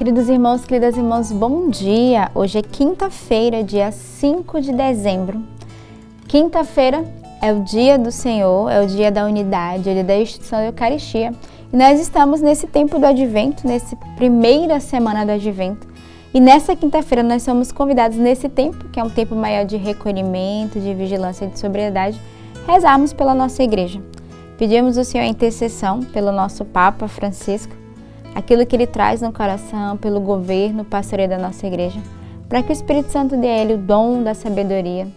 Queridos irmãos, queridas irmãs, bom dia! Hoje é quinta-feira, dia 5 de dezembro. Quinta-feira é o dia do Senhor, é o dia da unidade, é o dia da instituição da Eucaristia. E nós estamos nesse tempo do Advento, nessa primeira semana do Advento. E nessa quinta-feira nós somos convidados nesse tempo, que é um tempo maior de recolhimento, de vigilância e de sobriedade, rezarmos pela nossa igreja. Pedimos ao Senhor a intercessão pelo nosso Papa Francisco, aquilo que ele traz no coração, pelo governo, pastoreio da nossa igreja, para que o Espírito Santo dê a ele o dom da sabedoria,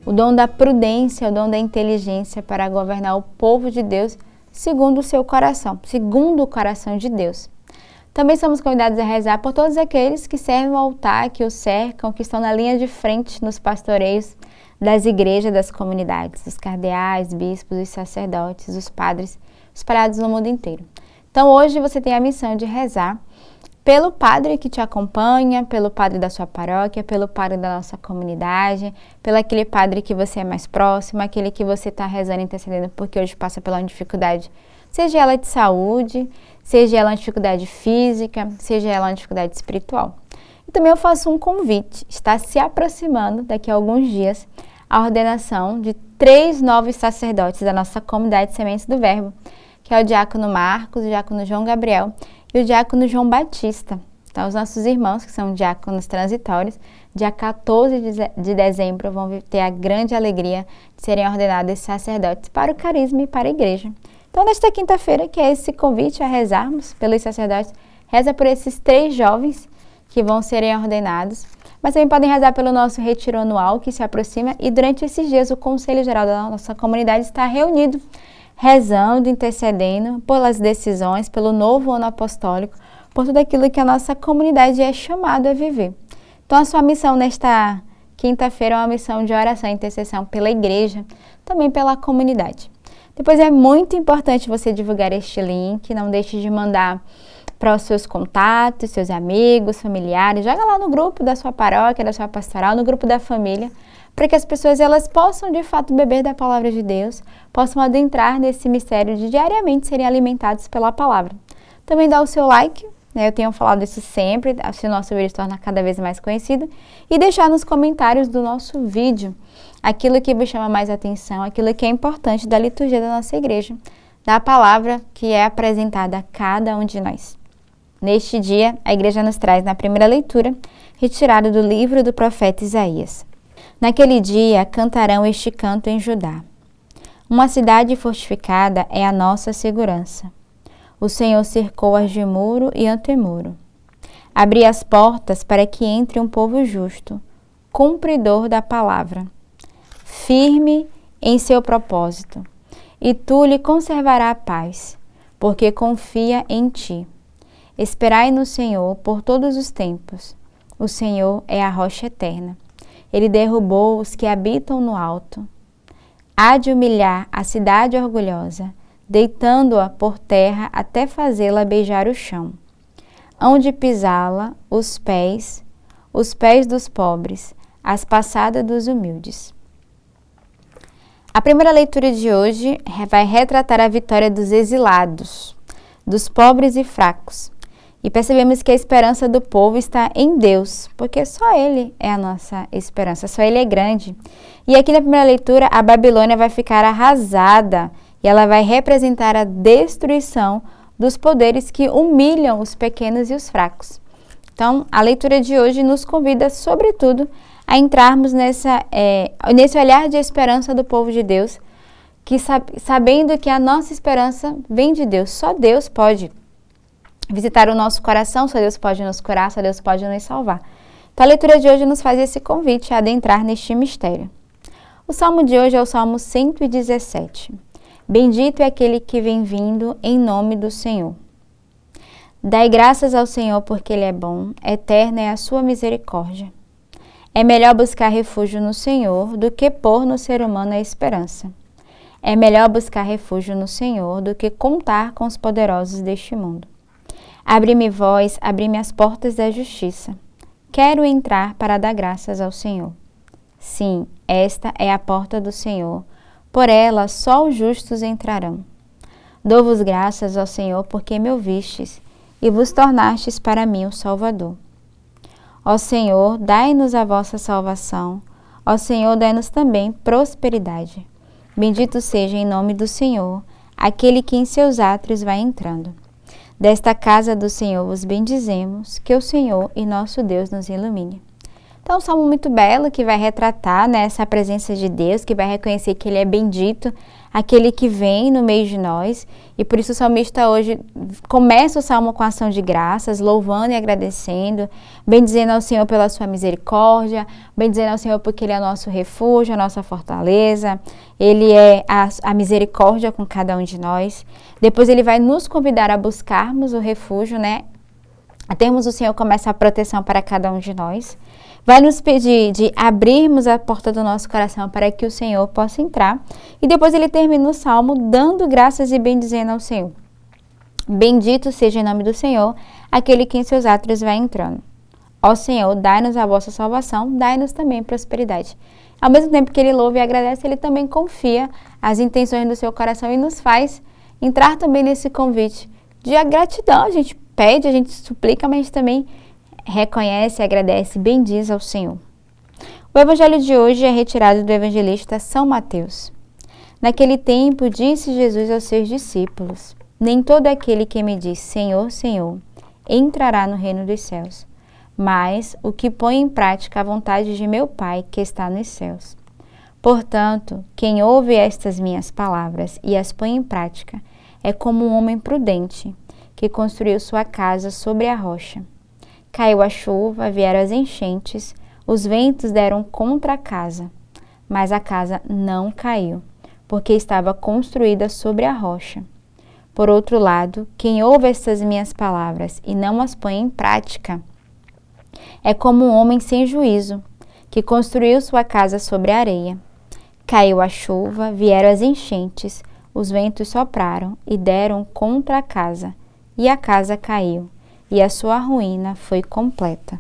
o dom da prudência, o dom da inteligência para governar o povo de Deus segundo o seu coração, segundo o coração de Deus. Também somos convidados a rezar por todos aqueles que servem o altar, que o cercam, que estão na linha de frente nos pastoreios das igrejas, das comunidades, os cardeais, bispos, os sacerdotes, os padres, espalhados no mundo inteiro. Então hoje você tem a missão de rezar pelo padre que te acompanha, pelo padre da sua paróquia, pelo padre da nossa comunidade, pelo aquele padre que você é mais próximo, aquele que você está rezando, intercedendo porque hoje passa pela uma dificuldade, seja ela de saúde, seja ela uma dificuldade física, seja ela uma dificuldade espiritual. E também eu faço um convite, está se aproximando daqui a alguns dias a ordenação de 3 novos sacerdotes da nossa comunidade Sementes do Verbo, que é o diácono Marcos, o diácono João Gabriel e o diácono João Batista. Então, os nossos irmãos, que são diáconos transitórios, dia 14 de dezembro vão ter a grande alegria de serem ordenados sacerdotes para o carisma e para a igreja. Então, nesta quinta-feira, que é esse convite a rezarmos pelos sacerdotes, reza por esses 3 jovens que vão serem ordenados, mas também podem rezar pelo nosso retiro anual que se aproxima e durante esses dias o Conselho Geral da nossa comunidade está reunido, rezando, intercedendo pelas decisões, pelo novo ano apostólico, por tudo aquilo que a nossa comunidade é chamada a viver. Então, a sua missão nesta quinta-feira é uma missão de oração e intercessão pela igreja, também pela comunidade. Depois é muito importante você divulgar este link, não deixe de mandar para os seus contatos, seus amigos, familiares, joga lá no grupo da sua paróquia, da sua pastoral, no grupo da família, para que as pessoas elas possam de fato beber da palavra de Deus, possam adentrar nesse mistério de diariamente serem alimentados pela palavra. Também dá o seu like, né? Eu tenho falado isso sempre, assim o nosso vídeo se torna cada vez mais conhecido, e deixar nos comentários do nosso vídeo aquilo que vos chama mais atenção, aquilo que é importante da liturgia da nossa igreja, da palavra que é apresentada a cada um de nós. Neste dia, a igreja nos traz na primeira leitura, retirado do livro do profeta Isaías. Naquele dia cantarão este canto em Judá. Uma cidade fortificada é a nossa segurança. O Senhor cercou-as de muro e antemuro. Abri as portas para que entre um povo justo, cumpridor da palavra, firme em seu propósito, e tu lhe conservarás a paz, porque confia em ti. Esperai no Senhor por todos os tempos. O Senhor é a rocha eterna. Ele derrubou os que habitam no alto. Há de humilhar a cidade orgulhosa, deitando-a por terra até fazê-la beijar o chão. Hão de pisá-la os pés dos pobres, as passadas dos humildes. A primeira leitura de hoje vai retratar a vitória dos exilados, dos pobres e fracos. E percebemos que a esperança do povo está em Deus, porque só Ele é a nossa esperança, só Ele é grande. E aqui na primeira leitura, a Babilônia vai ficar arrasada e ela vai representar a destruição dos poderes que humilham os pequenos e os fracos. Então, a leitura de hoje nos convida, sobretudo, a entrarmos nesse olhar de esperança do povo de Deus, que sabendo que a nossa esperança vem de Deus, só Deus pode visitar o nosso coração, só Deus pode nos curar, só Deus pode nos salvar. Então a leitura de hoje nos faz esse convite a adentrar neste mistério. O salmo de hoje é o Salmo 117. Bendito é aquele que vem vindo em nome do Senhor. Dai graças ao Senhor porque Ele é bom, eterna é a sua misericórdia. É melhor buscar refúgio no Senhor do que pôr no ser humano a esperança. É melhor buscar refúgio no Senhor do que contar com os poderosos deste mundo. Abre-me vós, abri-me as portas da justiça. Quero entrar para dar graças ao Senhor. Sim, esta é a porta do Senhor. Por ela só os justos entrarão. Dou-vos graças ao Senhor porque me ouvistes e vos tornastes para mim o Salvador. Ó Senhor, dai-nos a vossa salvação. Ó Senhor, dai-nos também prosperidade. Bendito seja em nome do Senhor, aquele que em seus átrios vai entrando. Desta casa do Senhor vos bendizemos, que o Senhor e nosso Deus nos ilumine. Então, um salmo muito belo que vai retratar, né, essa presença de Deus, que vai reconhecer que Ele é bendito, aquele que vem no meio de nós. E por isso o salmista hoje começa o salmo com ação de graças, louvando e agradecendo, bendizendo ao Senhor pela sua misericórdia, bendizendo ao Senhor porque Ele é o nosso refúgio, a nossa fortaleza, Ele é a misericórdia com cada um de nós. Depois Ele vai nos convidar a buscarmos o refúgio, né? A termos o Senhor como essa proteção para cada um de nós. Vai nos pedir de abrirmos a porta do nosso coração para que o Senhor possa entrar. E depois ele termina o salmo dando graças e bendizendo ao Senhor. Bendito seja em nome do Senhor, aquele que em seus átrios vai entrando. Ó Senhor, dai-nos a vossa salvação, dai-nos também prosperidade. Ao mesmo tempo que ele louva e agradece, ele também confia as intenções do seu coração e nos faz entrar também nesse convite de gratidão. A gente pede, a gente suplica, mas também reconhece, agradece, bendiz ao Senhor. O evangelho de hoje é retirado do evangelista São Mateus. Naquele tempo, disse Jesus aos seus discípulos: nem todo aquele que me diz Senhor, Senhor, entrará no reino dos céus, mas o que põe em prática a vontade de meu Pai que está nos céus. Portanto, quem ouve estas minhas palavras e as põe em prática é como um homem prudente que construiu sua casa sobre a rocha. Caiu a chuva, vieram as enchentes, os ventos deram contra a casa, mas a casa não caiu, porque estava construída sobre a rocha. Por outro lado, quem ouve estas minhas palavras e não as põe em prática, é como um homem sem juízo, que construiu sua casa sobre a areia. Caiu a chuva, vieram as enchentes, os ventos sopraram e deram contra a casa, e a casa caiu, e a sua ruína foi completa.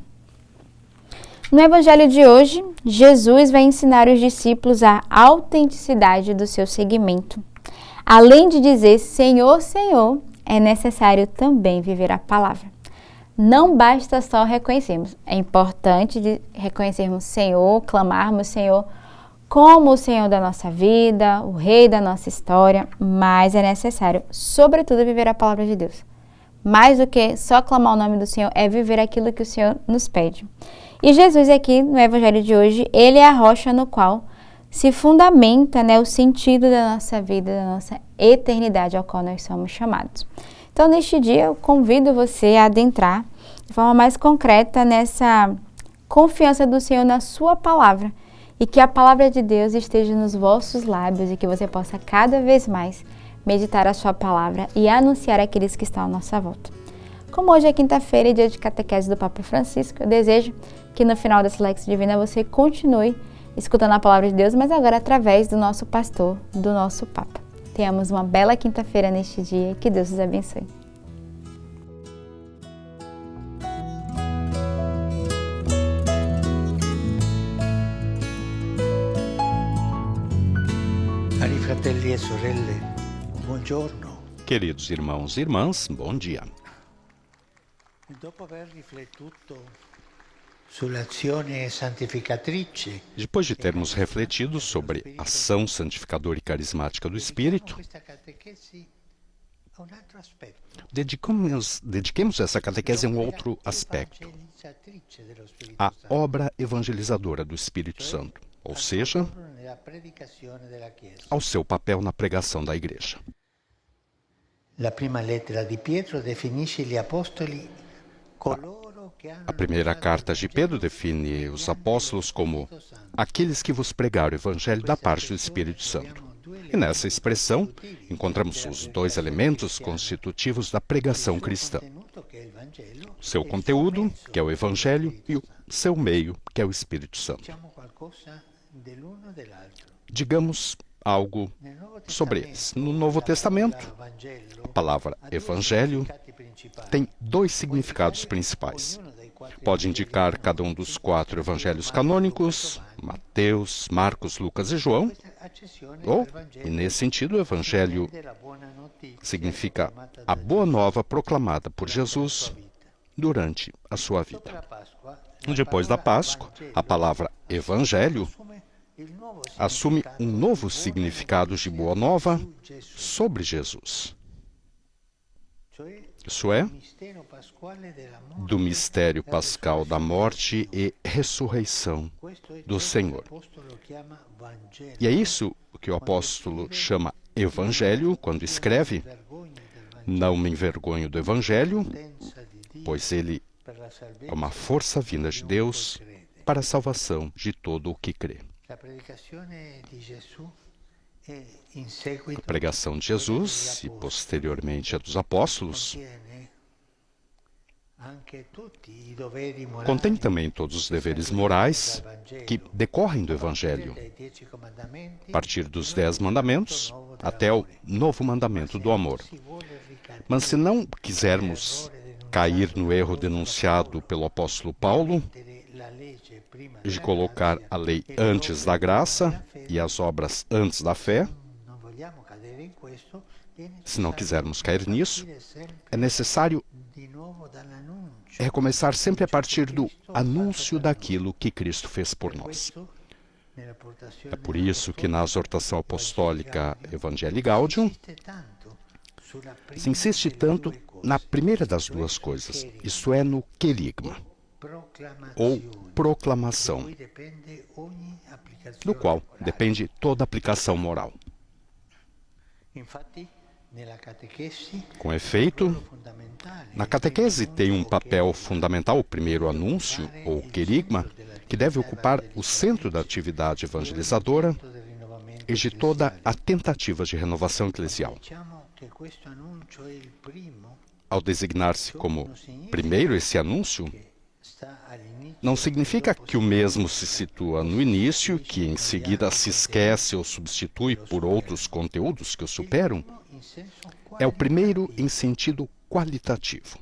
No evangelho de hoje, Jesus vai ensinar os discípulos a autenticidade do seu seguimento. Além de dizer Senhor, Senhor, é necessário também viver a palavra. Não basta só reconhecermos, é importante reconhecermos Senhor, clamarmos Senhor como o Senhor da nossa vida, o Rei da nossa história, mas é necessário, sobretudo, viver a palavra de Deus. Mais do que só clamar o nome do Senhor, é viver aquilo que o Senhor nos pede. E Jesus aqui, no Evangelho de hoje, ele é a rocha no qual se fundamenta, né, o sentido da nossa vida, da nossa eternidade ao qual nós somos chamados. Então, neste dia, eu convido você a adentrar de forma mais concreta nessa confiança do Senhor na sua palavra e que a palavra de Deus esteja nos vossos lábios e que você possa cada vez mais meditar a sua palavra e anunciar àqueles que estão à nossa volta. Como hoje é quinta-feira e dia de catequese do Papa Francisco, eu desejo que no final dessa Lex Divina você continue escutando a palavra de Deus, mas agora através do nosso pastor, do nosso Papa. Tenhamos uma bela quinta-feira neste dia e que Deus os abençoe. Cari fratelli e sorelle, buongiorno. Queridos irmãos e irmãs, bom dia. Dopo aver riflettuto sull'azione santificatrice, Depois de termos refletido sobre a ação santificadora e carismática do Espírito, questa catechesi a un altro aspetto. dediquemos essa catequese a um outro aspecto, Evangelizatrice dello Spirito a Santo, obra evangelizadora do Espírito Santo, ou seja, nella predicazione della Chiesa. ao seu papel na pregação da Igreja. La prima lettera di Pietro definisce gli apostoli coloro che hanno A primeira carta de Pedro define os apóstolos como aqueles que vos pregaram o Evangelho da parte do Espírito Santo. E nessa expressão encontramos os dois elementos constitutivos da pregação cristã: che è il Vangelo, o seu conteúdo, que é o Evangelho, e o seu meio, que é o Espírito Santo. diciamo qualcosa dell'uno e dell'altro. Digamos algo Nel Nuovo sobre eles. No Novo Testamento, Vangelo a palavra Evangelho significati principali. tem dois significados principais. Ognuno dei Pode indicar cada um dos 4 evangelhos canônicos, Mateus, Marcos, Lucas e João, ou, e nesse sentido, o evangelho significa a boa nova proclamada por Jesus durante a sua vida. Depois da Páscoa, a palavra evangelho assume um novo significado de boa nova sobre Jesus. Isso é, do mistério pascal da morte e ressurreição do Senhor. E é isso que o apóstolo chama evangelho quando escreve: não me envergonho do evangelho, pois ele é uma força vinda de Deus para a salvação de todo o que crê. A pregação de Jesus e posteriormente a dos apóstolos contém também todos os deveres morais que decorrem do Evangelho, a partir dos 10 mandamentos até o novo mandamento do amor. Mas se não quisermos cair no erro denunciado pelo apóstolo Paulo, de colocar a lei antes da graça e as obras antes da fé, se não quisermos cair nisso, é necessário recomeçar sempre a partir do anúncio daquilo que Cristo fez por nós. É por isso que na exortação apostólica Evangelii Gaudium se insiste tanto na primeira das duas coisas, isto é, no querigma, ou proclamação, do qual depende toda aplicação moral. Com efeito, na catequese tem um papel fundamental o primeiro anúncio, ou querigma, que deve ocupar o centro da atividade evangelizadora e de toda a tentativa de renovação eclesial. Ao designar-se como primeiro esse anúncio, não significa que o mesmo se situa no início, que em seguida se esquece ou substitui por outros conteúdos que o superam. É o primeiro em sentido qualitativo.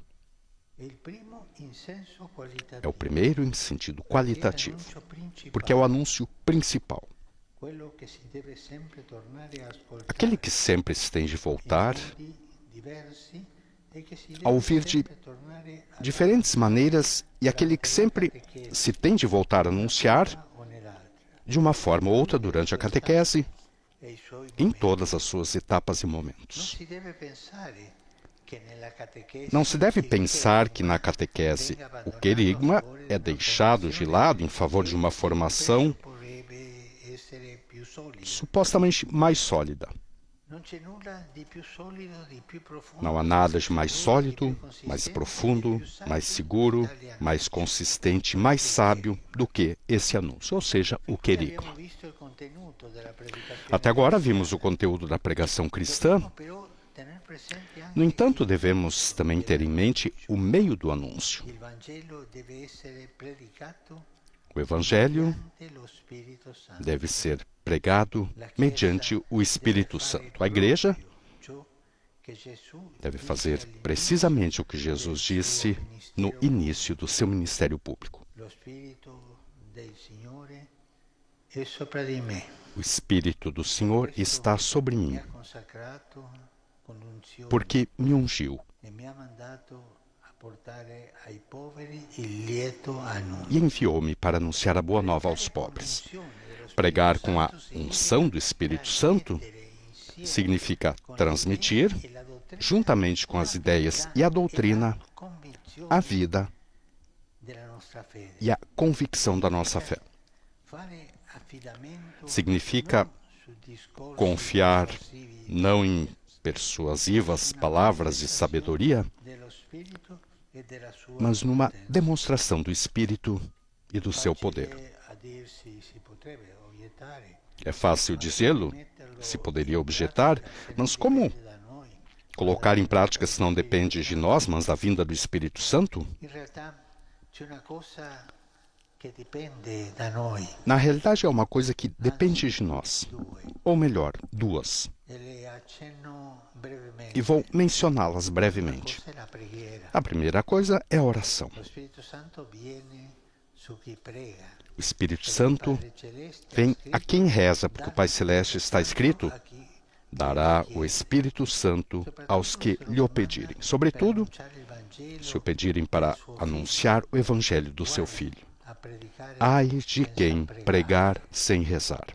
É o primeiro em sentido qualitativo, porque é o anúncio principal. Aquele que sempre se tem de voltar a ouvir de diferentes maneiras e aquele que sempre se tem de voltar a anunciar de uma forma ou outra durante a catequese, em todas as suas etapas e momentos. Não se deve pensar que na catequese o querigma é deixado de lado em favor de uma formação supostamente mais sólida. Não há nada de mais sólido, mais profundo, mais seguro, mais consistente, mais sábio do que esse anúncio, ou seja, o querigma. Até agora vimos o conteúdo da pregação cristã. No entanto, devemos também ter em mente o meio do anúncio. O Evangelho deve ser pregado mediante o Espírito Santo. A Igreja deve fazer precisamente o que Jesus disse no início do seu ministério público. O Espírito do Senhor está sobre mim, porque me ungiu e enviou-me para anunciar a boa nova aos pobres. Pregar com a unção do Espírito Santo significa transmitir, juntamente com as ideias e a doutrina, a vida e a convicção da nossa fé. Significa confiar não em persuasivas palavras de sabedoria, mas numa demonstração do Espírito e do seu poder. É fácil dizê-lo, se poderia objetar, mas como colocar em prática se não depende de nós, mas da vinda do Espírito Santo? Na realidade, é uma coisa que depende de nós, ou melhor, duas. e vou mencioná-las brevemente. A primeira coisa é a oração. O Espírito Santo vem a quem reza, porque o Pai Celeste está escrito: dará o Espírito Santo aos que lhe o pedirem. Sobretudo, se o pedirem para anunciar o Evangelho do seu Filho. Ai de quem pregar sem rezar.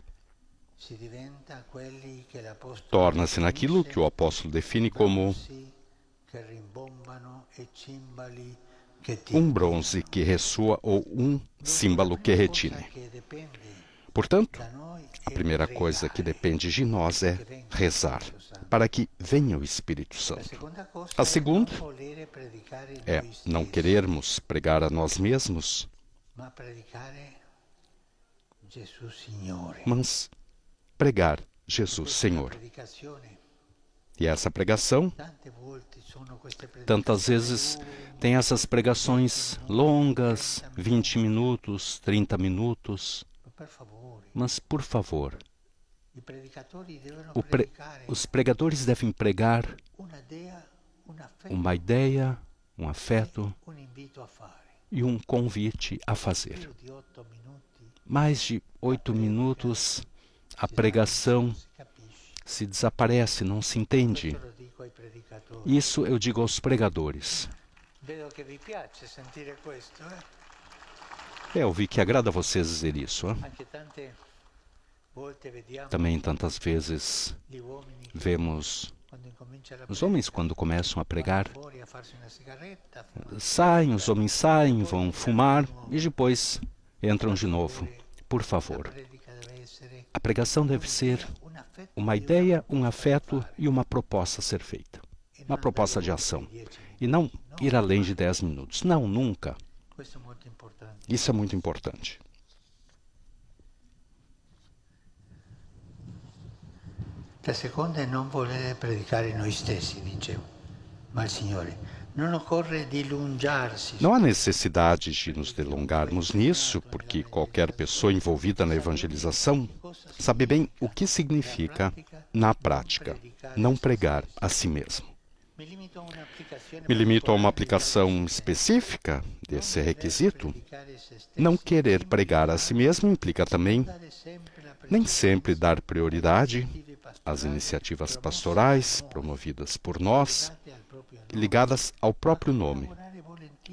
Torna-se naquilo que o apóstolo define como um bronze que ressoa ou um símbolo que retine. Portanto, a primeira coisa que depende de nós é rezar, para que venha o Espírito Santo. A segunda é não querermos pregar a nós mesmos, mas pregar Jesus Senhor. E essa pregação, tantas vezes, tem essas pregações longas, 20 minutos, 30 minutos. Mas, por favor, os pregadores devem pregar uma ideia, um afeto e um convite a fazer. Mais de 8 minutos, a pregação se desaparece, não se entende. Isso eu digo aos pregadores. Eu vi que agrada a vocês dizer isso. Também tantas vezes vemos os homens, quando começam a pregar, os homens saem, vão fumar e depois entram de novo. Por favor, a pregação deve ser uma ideia, um afeto e uma proposta a ser feita. Uma proposta de ação. E não ir além de 10 minutos. Não, nunca. Isso é muito importante. La seconda è non volere predicare noi stessi, dicevo, ma il Signore. Non occorre dilungarsi. Não há necessidade de nos delongarmos nisso, porque qualquer pessoa envolvida na evangelização sabe bem o que significa, na prática, não pregar a si mesmo. Me limito a uma aplicação específica desse requisito. Não querer pregar a si mesmo implica também nem sempre dar prioridade às iniciativas pastorais promovidas por nós, ligadas ao próprio nome,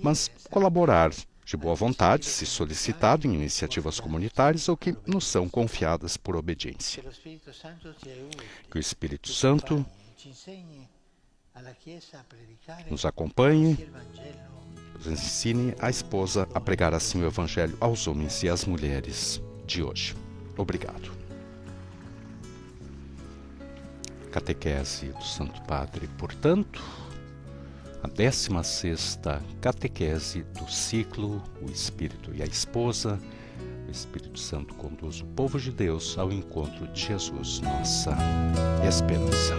mas colaborar de boa vontade, se solicitado, em iniciativas comunitárias ou que nos são confiadas por obediência. Que o Espírito Santo nos acompanhe, nos ensine a esposa a pregar assim o Evangelho aos homens e às mulheres de hoje. Obrigado. Catequese do Santo Padre, portanto, a 16ª catequese do ciclo O Espírito e a Esposa. O Espírito Santo conduz o povo de Deus ao encontro de Jesus, nossa esperança.